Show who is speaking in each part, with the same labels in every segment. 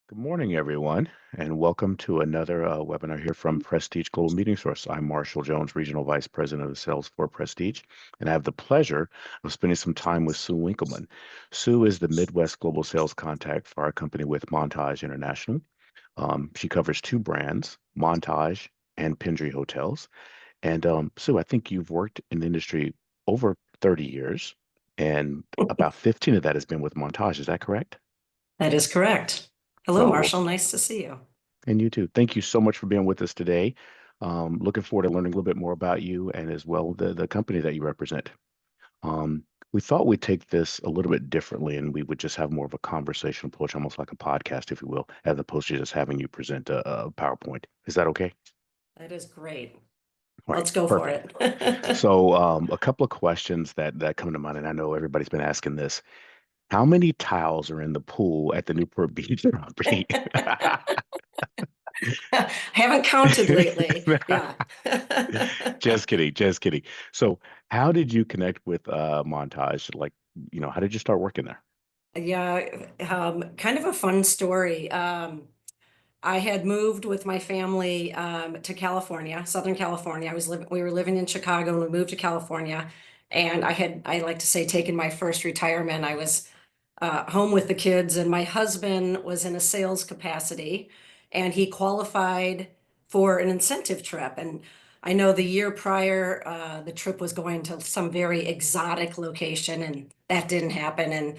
Speaker 1: Good morning, everyone, and welcome to another webinar here from Prestige Global Meeting Source. I'm Marshall Jones, Regional Vice President of Sales for Prestige, and I have the pleasure of spending some time with Sue Winkleman. Sue is the Midwest Global Sales Contact for our company with Montage International. She covers two brands, Montage and Pendry Hotels. And Sue, I think you've worked in the industry over 30 years, and about 15 of that has been with Montage. Is that correct?
Speaker 2: That is correct. Hello,
Speaker 1: Oh, well,
Speaker 2: Marshall. Nice to see you.
Speaker 1: and you too. Thank you so much for being with us today. Looking forward to learning a little bit more about you and as well the company that you represent. Um, we thought we'd take this a little bit differently and we would just have more of a conversational approach, almost like a podcast, if you will, as opposed to just having you present a PowerPoint. Is that okay?
Speaker 2: That is great.
Speaker 1: All right,
Speaker 2: Let's go for
Speaker 1: perfect.
Speaker 2: it.
Speaker 1: So, a couple of questions that come to mind, and I know everybody's been asking this. How many tiles are in the pool at the Newport Beach property?
Speaker 2: Haven't counted lately. Yeah.
Speaker 1: Just kidding, just kidding. So, how did you connect with Montage? Like, how did you start working there?
Speaker 2: Yeah, kind of a fun story. I had moved with my family to California, Southern California. We were living in Chicago and we moved to California. And I like to say, taken my first retirement. I was home with the kids, and my husband was in a sales capacity, and he qualified for an incentive trip. And I know the year prior, the trip was going to some very exotic location, and that didn't happen.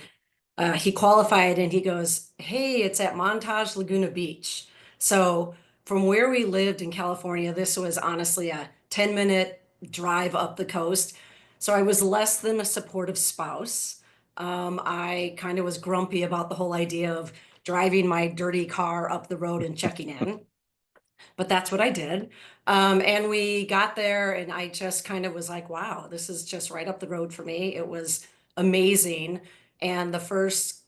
Speaker 2: And he qualified and he goes, "Hey, it's at Montage Laguna Beach." So from where we lived in California, this was honestly a 10-minute drive up the coast. So I was less than a supportive spouse. I kind of was grumpy about the whole idea of driving my dirty car up the road and checking in, but that's what I did. And we got there, and I just kind of was like, wow, this is just right up the road for me. It was amazing. And the first,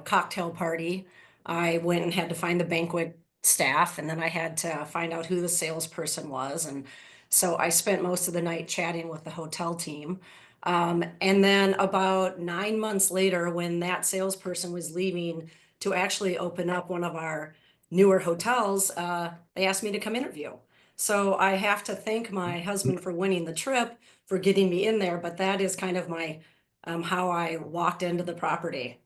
Speaker 2: cocktail party, I went and had to find the banquet staff, and then I had to find out who the salesperson was. And so I spent most of the night chatting with the hotel team. And then about 9 months later, when that salesperson was leaving to actually open up one of our newer hotels, they asked me to come interview. So I have to thank my husband for winning the trip, for getting me in there, but that is kind of my how I walked into the property.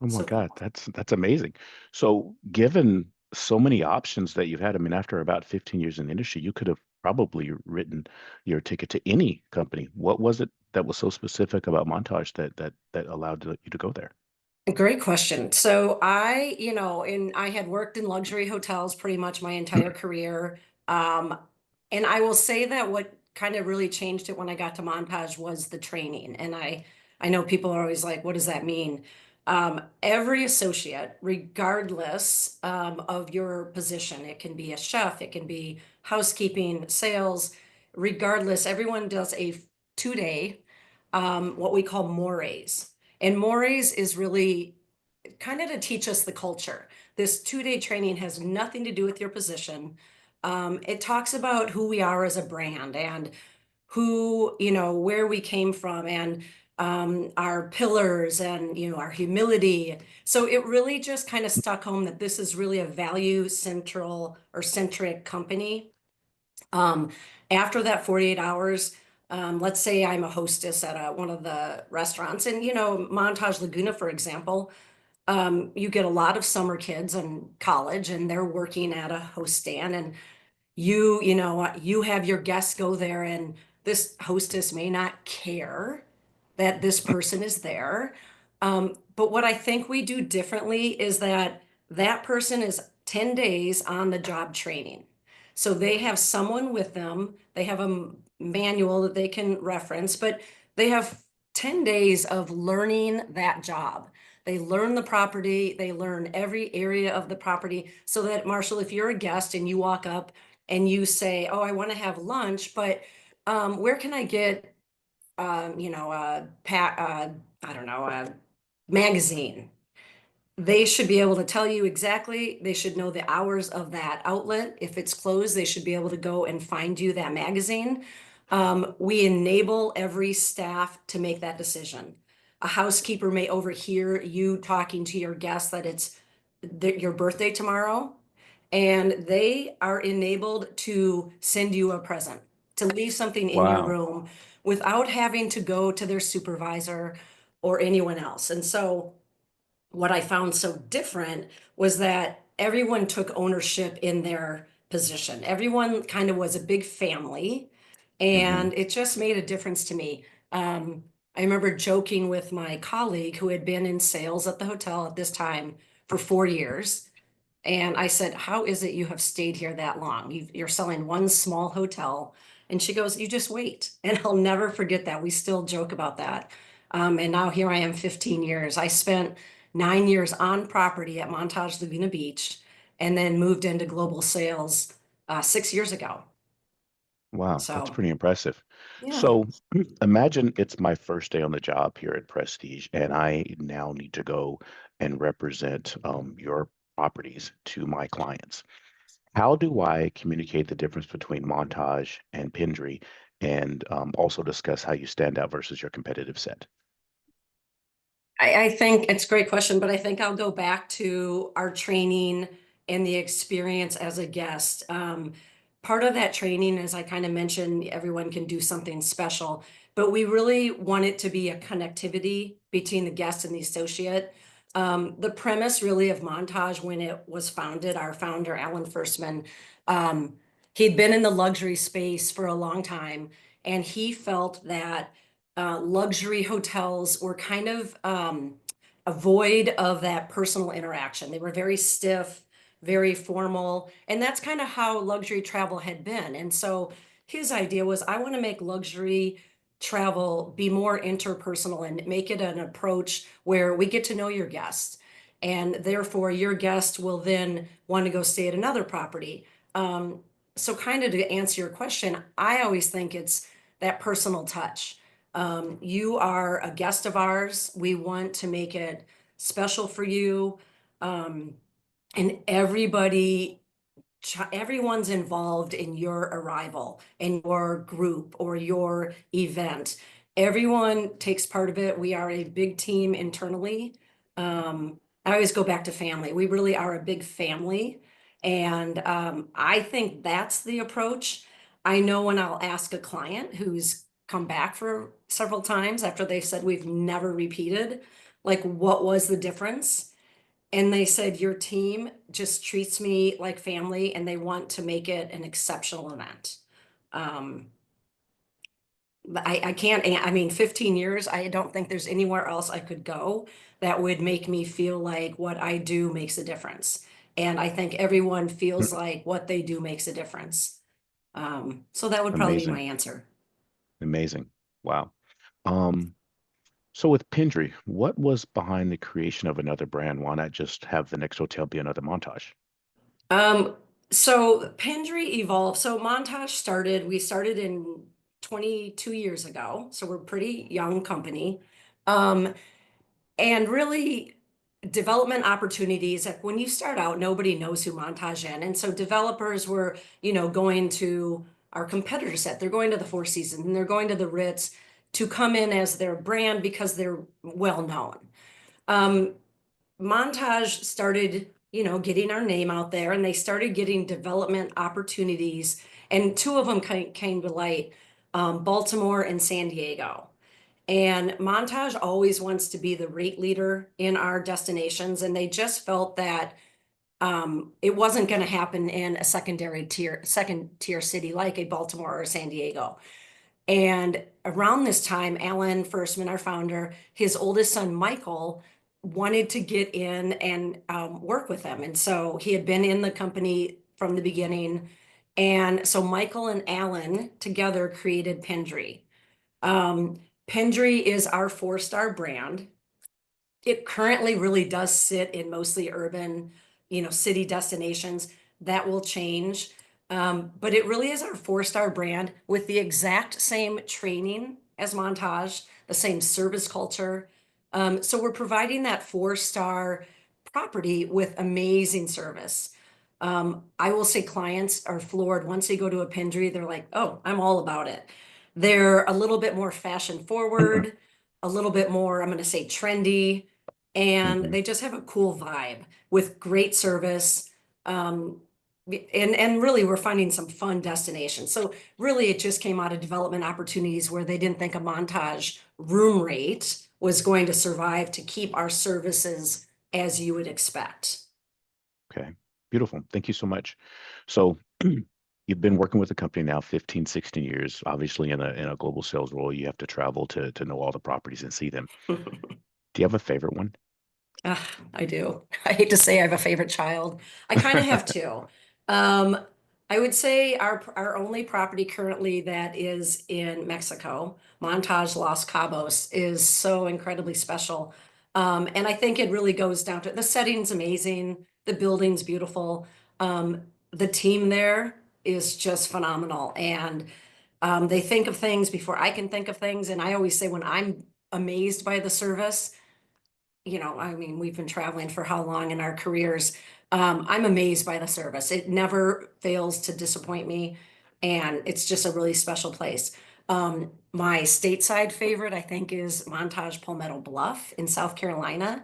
Speaker 1: Oh my
Speaker 2: So
Speaker 1: God, that's amazing. So, given so many options that you've had, I mean, after about 15 years in the industry, you could have probably written your ticket to any company. What was it that was so specific about Montage that allowed you to go there?
Speaker 2: great question. So and I had worked in luxury hotels pretty much my entire career. Um, and I will say that what kind of really changed it when I got to Montage was the training. And I know people are always like, what does that mean? Every associate, regardless of your position, it can be a chef, it can be housekeeping, sales, regardless, everyone does a 2 day, what we call mores. And mores is really kind of to teach us the culture. This 2 day training has nothing to do with your position. It talks about who we are as a brand and where we came from, and our pillars, and, our humility. So it really just kind of stuck home that this is really a value central or centric company. um, After that 48 hours, let's say I'm a hostess at one of the restaurants, and Montage Laguna, for example, you get a lot of summer kids in college, and they're working at a host stand, and you have your guests go there, and this hostess may not care that this person is there. But what I think we do differently is that that person is 10 days on the job training. So they have someone with them, they have a manual that they can reference, but they have 10 days of learning that job. They learn the property, they learn every area of the property, so that, Marshall, if you're a guest and you walk up and you say, "Oh, I want to have lunch, but where can I get, I don't know, a magazine?" They should be able to tell you exactly. They should know the hours of that outlet. If it's closed, they should be able to go and find you that magazine. We enable every staff to make that decision. A housekeeper may overhear you talking to your guests that it's your birthday tomorrow, and they are enabled to send you a present, to leave something in your
Speaker 1: Wow.
Speaker 2: room without having to go to their supervisor or anyone else. And so what I found so different was that everyone took ownership in their position. Everyone kind of was a big family,
Speaker 1: Hmm.
Speaker 2: and it just made a difference to me. I remember joking with my colleague who had been in sales at the hotel at this time for 4 years. And I said, "How is it you have stayed here that long? You're selling one small hotel." And she goes, "You just wait." And I'll never forget that. We still joke about that. And now here I am 15 years. I spent 9 years on property at Montage Laguna Beach and then moved into global sales 6 years ago.
Speaker 1: Wow, that's
Speaker 2: So,
Speaker 1: pretty impressive.
Speaker 2: yeah.
Speaker 1: So imagine it's my first day on the job here at Prestige, and I now need to go and represent your properties to my clients. How do I communicate the difference between Montage and Pendry, and also discuss how you stand out versus your competitive set?
Speaker 2: I think it's a great question, but I think I'll go back to our training and the experience as a guest. Part of that training, as I kind of mentioned, everyone can do something special, but we really want it to be a connectivity between the guest and the associate. The premise really of Montage when it was founded, our founder, Alan Firstman, um, he'd been in the luxury space for a long time, and he felt that luxury hotels were kind of a void of that personal interaction. They were very stiff, very formal, and that's kind of how luxury travel had been. And so his idea was, I want to make luxury travel be more interpersonal and make it an approach where we get to know your guest. And therefore, your guest will then want to go stay at another property. Um, so, kind of to answer your question, I always think it's that personal touch. You are a guest of ours. We want to make it special for you. Um, and everyone's involved in your arrival, in your group or your event. Everyone takes part of it. We are a big team internally. I always go back to family. We really are a big family. And I think that's the approach. I know when I'll ask a client who's come back for several times after they said we've never repeated, like, what was the difference? And they said, your team just treats me like family and they want to make it an exceptional event. Um, but I can't, I mean, 15 years, I don't think there's anywhere else I could go that would make me feel like what I do makes a difference. And I think everyone feels like what they do makes a difference. So that would probably be my
Speaker 1: Amazing.
Speaker 2: answer.
Speaker 1: Amazing. Wow. Um, so with Pendry, what was behind the creation of another brand? Why not just have the next hotel be another Montage?
Speaker 2: Um, so Pendry evolved. So Montage we started in 22 years ago. So we're a pretty young company. Um, and really development opportunities, like when you start out, nobody knows who Montage is. And so developers were, going to our competitor set. They're going to the Four Seasons and they're going to the Ritz to come in as their brand because they're well known. Um, Montage started, getting our name out there and they started getting development opportunities. And two of them came to light, Baltimore and San Diego. And Montage always wants to be the rate leader in our destinations. And they just felt that it wasn't going to happen in a second tier city like a Baltimore or San Diego. And around this time, Alan Firstman, our founder, his oldest son, Michael, wanted to get in and work with them. And so he had been in the company from the beginning. And so Michael and Alan together created Pendry. Um, Pendry is our 4-star brand. It currently really does sit in mostly urban, city destinations. That will change. But it really is our 4-star brand with the exact same training as Montage, the same service culture. So we're providing that 4-star property with amazing service. I will say clients are floored. Once they go to a Pendry, they're like, oh, I'm all about it. They're a little bit more fashion forward, a little bit more, I'm going to say trendy. and
Speaker 1: Hmm.
Speaker 2: they just have a cool vibe with great service. Um, and really we're finding some fun destinations. So really it just came out of development opportunities where they didn't think a Montage room rate was going to survive to keep our services as you would expect.
Speaker 1: Okay. Beautiful. Thank you so much. So you've been working with the company now 15, 16 years. Obviously, in a global sales role, you have to travel to know all the properties and see them. Do you have a favorite one?
Speaker 2: Ah, I do. I hate to say I have a favorite child. I kind of have two. Um, I would say our only property currently that is in Mexico, Montage Los Cabos, is so incredibly special. And I think it really goes down to the setting's amazing, the building's beautiful. The team there is just phenomenal. And they think of things before I can think of things. And I always say when I'm amazed by the service, I mean, we've been traveling for how long in our careers? I'm amazed by the service. It never fails to disappoint me, and it's just a really special place. My stateside favorite, I think, is Montage Palmetto Bluff in South Carolina,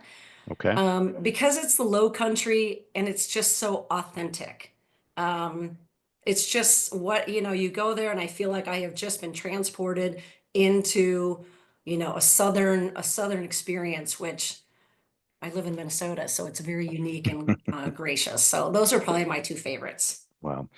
Speaker 1: Okay.
Speaker 2: because it's the low country and it's just so authentic. Um, it's just you go there and I feel like I have just been transported into, a southern experience, which I live in Minnesota, so it's very unique and gracious. So those are probably my two favorites.
Speaker 1: Wow.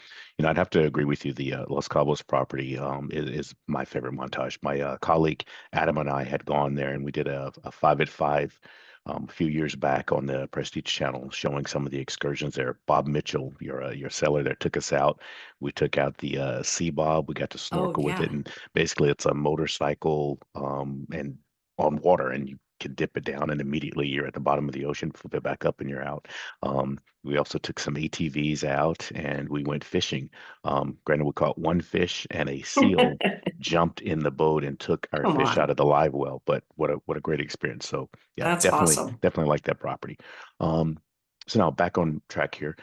Speaker 1: I'd have to agree with you. The Los Cabos property is my favorite Montage. My colleague Adam and I had gone there, and we did a 5 at 5 a few years back on the Prestige Channel, showing some of the excursions there. Bob Mitchell, your seller there, took us out. We took out the Sea Bob. We got to
Speaker 2: Oh,
Speaker 1: snorkel with it,
Speaker 2: yeah.
Speaker 1: and basically it's a motorcycle and on water, and you can dip it down, and immediately you're at the bottom of the ocean, flip it back up, and you're out. We also took some ATVs out and we went fishing. Granted, we caught one fish and a seal jumped in the boat and took our
Speaker 2: Come
Speaker 1: fish out
Speaker 2: on.
Speaker 1: of the live well. But what a great experience. So yeah,
Speaker 2: That's
Speaker 1: definitely
Speaker 2: awesome.
Speaker 1: definitely like that property. Um, so now back on track here.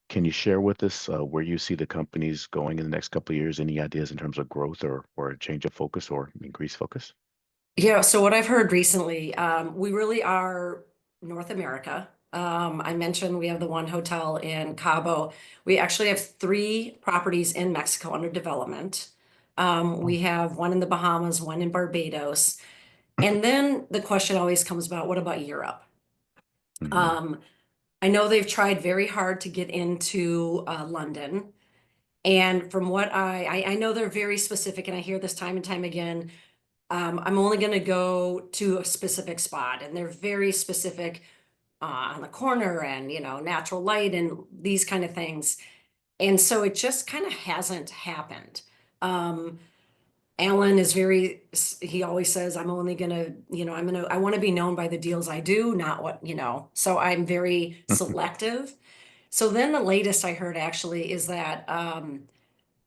Speaker 1: Can you share with us where you see the companies going in the next couple of years? Any ideas in terms of growth or a change of focus or increased focus?
Speaker 2: Yeah, so what I've heard recently, we really are North America. I mentioned we have the one hotel in Cabo. We actually have three properties in Mexico under development.
Speaker 1: Oh,
Speaker 2: We have one in the Bahamas, one in Barbados. And then the question always comes about, what about Europe?
Speaker 1: hmm.
Speaker 2: Um, I know they've tried very hard to get into London. And from what I know they're very specific, and I hear this time and time again. I'm only going to go to a specific spot, and they're very specific on the corner and natural light and these kind of things. And so it just kind of hasn't happened. Um, Alan is he always says, I'm only gonna, I want to be known by the deals I do, not so I'm very selective. So then the latest I heard actually is that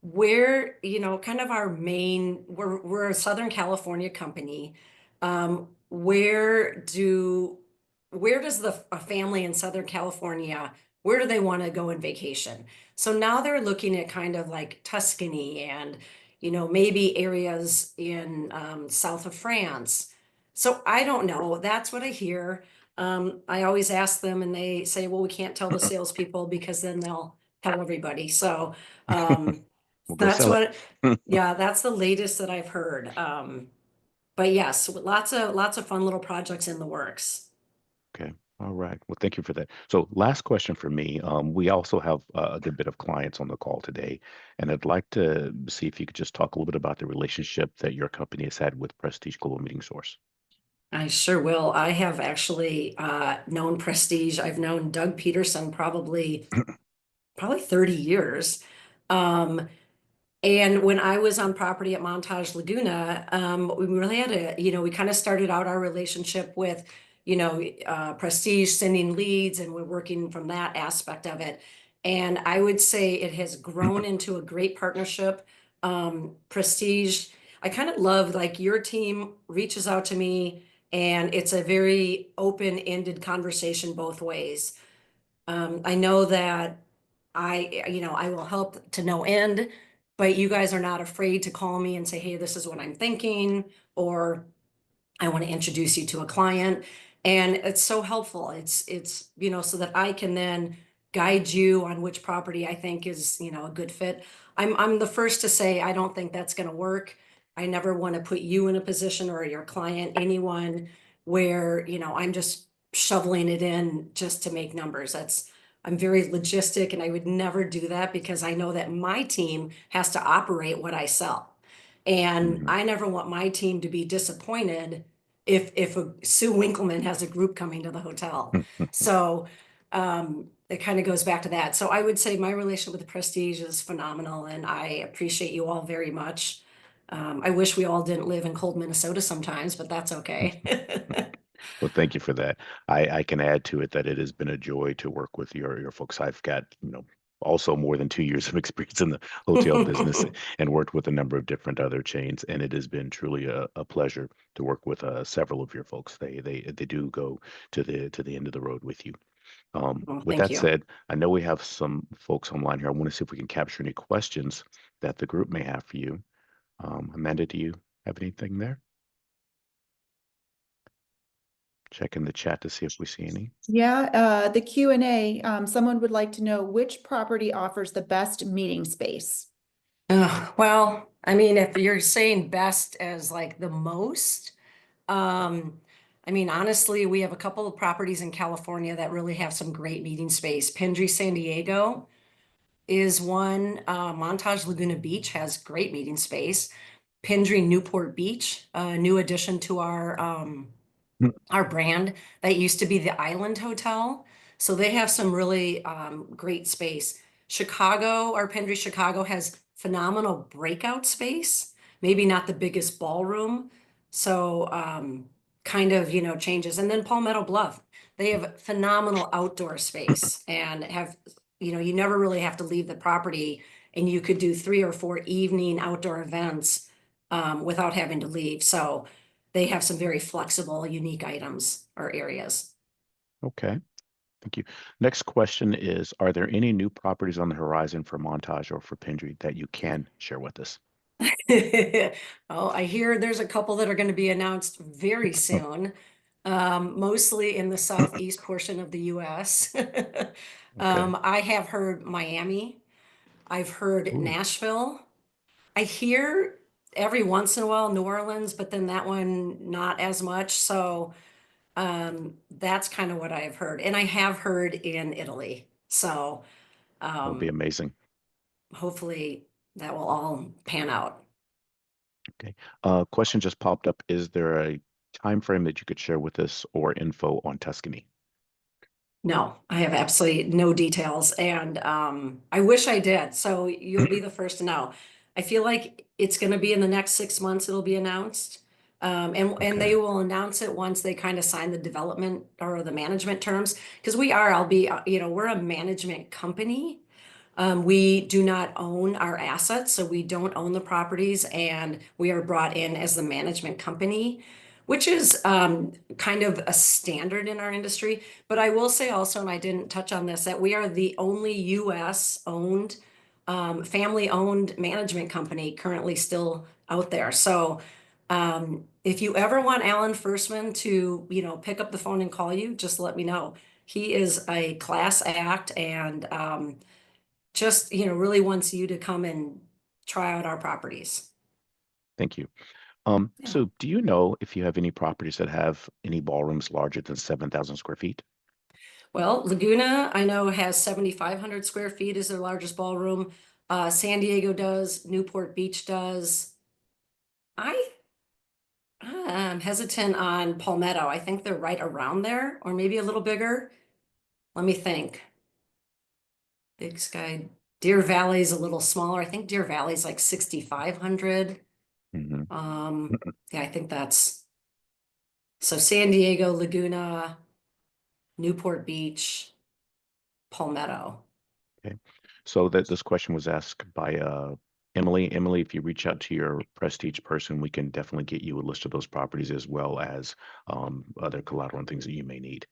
Speaker 2: we're, kind of our main, we're a Southern California company. Um, where do, where does a family in Southern California, where do they want to go on vacation? So now they're looking at kind of like Tuscany and, maybe areas in south of France. So I don't know. That's what I hear. I always ask them and they say, well, we can't tell the salespeople because then they'll tell everybody. So, um,
Speaker 1: We'll go
Speaker 2: that's
Speaker 1: sell
Speaker 2: what,
Speaker 1: it.
Speaker 2: yeah, that's the latest that I've heard. But yes, lots of fun little projects in the works.
Speaker 1: Okay. All right. Well, thank you for that. So, last question for me. We also have a good bit of clients on the call today, and I'd like to see if you could just talk a little bit about the relationship that your company has had with Prestige Global Meeting Source.
Speaker 2: I sure will. I have actually known Prestige. I've known Doug Peterson probably 30 years. Um, And when I was on property at Montage Laguna, we really had we kind of started out our relationship with, Prestige sending leads, and we're working from that aspect of it. And I would say it has grown into a great partnership. Prestige, I kind of love like your team reaches out to me, and it's a very open-ended conversation both ways. I know that I will help to no end, but you guys are not afraid to call me and say, hey, this is what I'm thinking, or I want to introduce you to a client. And it's so helpful. So that I can then guide you on which property I think is, a good fit. I'm the first to say, I don't think that's going to work. I never want to put you in a position or your client, anyone where, I'm just shoveling it in just to make numbers. I'm very logistic and I would never do that because I know that my team has to operate what I sell. And
Speaker 1: Mhm.
Speaker 2: I never want my team to be disappointed if Sue Winkleman has a group coming to the hotel. So it kind of goes back to that. So I would say my relationship with the Prestige is phenomenal, and I appreciate you all very much. I wish we all didn't live in cold Minnesota sometimes, but that's okay.
Speaker 1: Well, thank you for that. I can add to it that it has been a joy to work with your folks. I've got, also more than 2 years of experience in the hotel business and worked with a number of different other chains, and it has been truly a pleasure to work with several of your folks. They do go to the end of the road with you.
Speaker 2: Well,
Speaker 1: With
Speaker 2: thank
Speaker 1: that
Speaker 2: you.
Speaker 1: said, I know we have some folks online here. I want to see if we can capture any questions that the group may have for you. Amanda, do you have anything there? Check in the chat to see if we see any.
Speaker 3: Yeah, the Q&A, someone would like to know which property offers the best meeting space.
Speaker 2: Well, I mean, if you're saying best as like the most, um, I mean, honestly, we have a couple of properties in California that really have some great meeting space. Pendry San Diego is one. Montage Laguna Beach has great meeting space. Pendry Newport Beach, a new addition to our brand that used to be the Island Hotel. So they have some really great space. Chicago, our Pendry Chicago has phenomenal breakout space, maybe not the biggest ballroom. So kind of, changes. And then Palmetto Bluff, they have phenomenal outdoor space and have, you never really have to leave the property and you could do 3 or 4 evening outdoor events without having to leave. So they have some very flexible, unique items or areas.
Speaker 1: Okay, thank you. Next question is, are there any new properties on the horizon for Montage or for Pendry that you can share with us?
Speaker 2: Oh, I hear there's a couple that are going to be announced very soon, mostly in the southeast portion of the US.
Speaker 1: Okay.
Speaker 2: I have heard Miami. I've heard
Speaker 1: Ooh,
Speaker 2: Nashville. I hear every once in a while New Orleans, but then that one not as much. So that's kind of what I've heard. And I have heard in Italy. So
Speaker 1: that would be
Speaker 2: um,
Speaker 1: amazing.
Speaker 2: hopefully that will all pan out.
Speaker 1: Okay. Question just popped up. Is there a time frame that you could share with us or info on Tuscany?
Speaker 2: No, I have absolutely no details. And I wish I did. So you'll be the first to know. I feel like it's going to be in the next 6 months, it'll be announced. And
Speaker 1: Okay.
Speaker 2: they will announce it once they kind of sign the development or the management terms. Because we're a management company. We do not own our assets, so we don't own the properties, and we are brought in as the management company, which is kind of a standard in our industry. But I will say also, and I didn't touch on this, that we are the only US owned, family owned management company currently still out there. So if you ever want Alan Firstman to, pick up the phone and call you, just let me know. He is a class act and just, really wants you to come and try out our properties.
Speaker 1: Thank you.
Speaker 2: Yeah.
Speaker 1: So do you know if you have any properties that have any ballrooms larger than 7,000 square feet?
Speaker 2: Well, Laguna, I know has 7,500 square feet is their largest ballroom. San Diego does, Newport Beach does. I am hesitant on Palmetto. I think they're right around there, or maybe a little bigger. Let me think. Big Sky, Deer Valley's a little smaller. I think Deer Valley's like 6,500.
Speaker 1: Hmm.
Speaker 2: Yeah, I think that's so San Diego, Laguna, Newport Beach, Palmetto.
Speaker 1: Okay. So that this question was asked by Emily. Emily, if you reach out to your Prestige person, we can definitely get you a list of those properties as well as other collateral and things that you may need.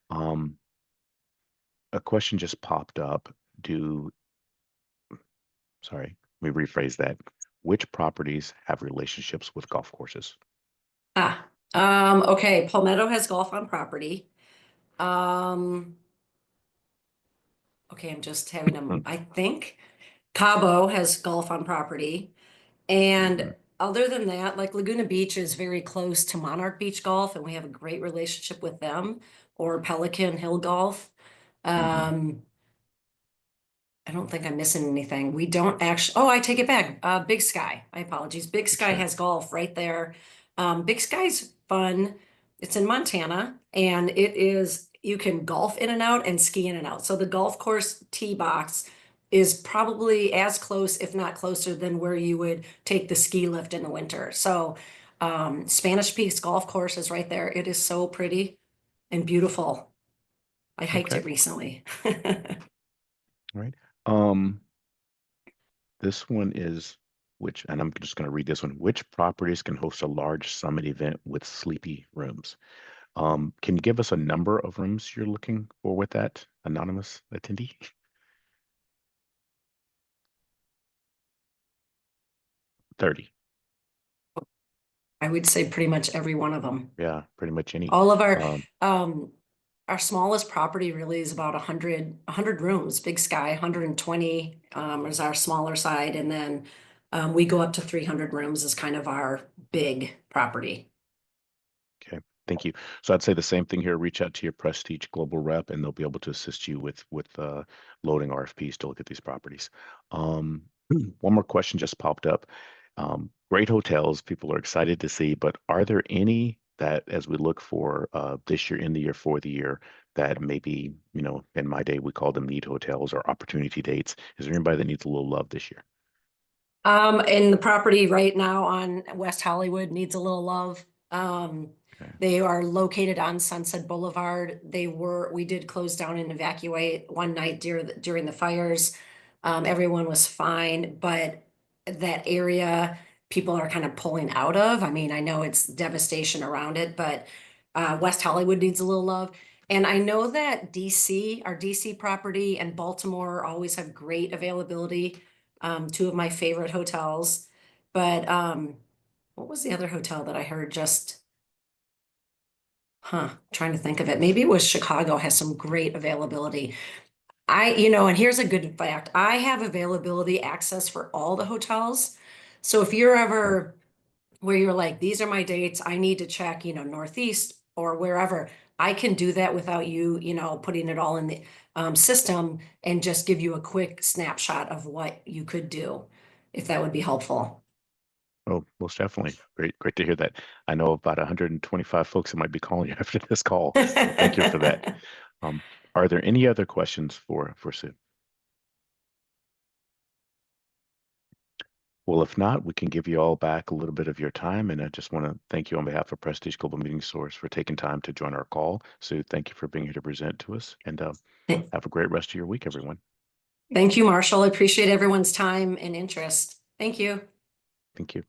Speaker 1: Um, a question just popped up. Do, sorry, let me rephrase that. Which properties have relationships with golf courses?
Speaker 2: Ah. Okay, Palmetto has golf on property. Okay, I'm just having
Speaker 1: Mm,
Speaker 2: I think Cabo has golf on property. And
Speaker 1: mhm,
Speaker 2: other than that, like Laguna Beach is very close to Monarch Beach Golf, and we have a great relationship with them, or Pelican Hill Golf.
Speaker 1: mhm.
Speaker 2: Um, I don't think I'm missing anything. We don't actually, oh, I take it back. Big Sky. My apologies. Big
Speaker 1: Big
Speaker 2: Sky
Speaker 1: Sky.
Speaker 2: has golf right there. Big Sky's fun. It's in Montana and it is, you can golf in and out and ski in and out. So the golf course tee box is probably as close, if not closer, than where you would take the ski lift in the winter. So Spanish Peaks Golf Course is right there. It is so pretty and beautiful. I hiked
Speaker 1: Okay.
Speaker 2: it recently.
Speaker 1: All right. Um, this one is which, and I'm just going to read this one. Which properties can host a large summit event with sleepy rooms? Can you give us a number of rooms you're looking for with that anonymous attendee? 30.
Speaker 2: I would say pretty much every one of them.
Speaker 1: Yeah, pretty much any.
Speaker 2: All of
Speaker 1: Um,
Speaker 2: our smallest property really is about 100 rooms. Big Sky 120 is our smaller side, and then we go up to 300 rooms is kind of our big property.
Speaker 1: Okay, thank you. So I'd say the same thing here. Reach out to your Prestige Global rep, and they'll be able to assist you with loading RFPs to look at these properties. Um, one more question just popped up. Great hotels, people are excited to see, but are there any that, as we look for this year, in the year, for the year, that maybe, in my day we call them need hotels or opportunity dates? Is there anybody that needs a little love this year?
Speaker 2: And the property right now on West Hollywood needs a little love.
Speaker 1: Okay.
Speaker 2: They are located on Sunset Boulevard. We did close down and evacuate one night during the fires. Everyone was fine, but that area, people are kind of pulling out of. I mean, I know it's devastation around it, but West Hollywood needs a little love. And I know that DC, our DC property and Baltimore always have great availability. Two of my favorite hotels. But what was the other hotel that I heard just, trying to think of it. Maybe it was Chicago has some great availability. And here's a good fact. I have availability access for all the hotels. So if you're
Speaker 1: Okay.
Speaker 2: ever where you're like, these are my dates, I need to check, Northeast or wherever, I can do that without you, putting it all in the system and just give you a quick snapshot of what you could do, if that would be helpful.
Speaker 1: Oh, most definitely. Great, great to hear that. I know about 125 folks that might be calling you after this call. So thank you for that. Um, are there any other questions for Sue? Well, if not, we can give you all back a little bit of your time. And I just want to thank you on behalf of Prestige Global Meeting Source for taking time to join our call. Sue, thank you for being here to present to us. And have a great rest of your week, everyone.
Speaker 2: Thank you, Marshall. I appreciate everyone's time and interest. Thank you.
Speaker 1: Thank you.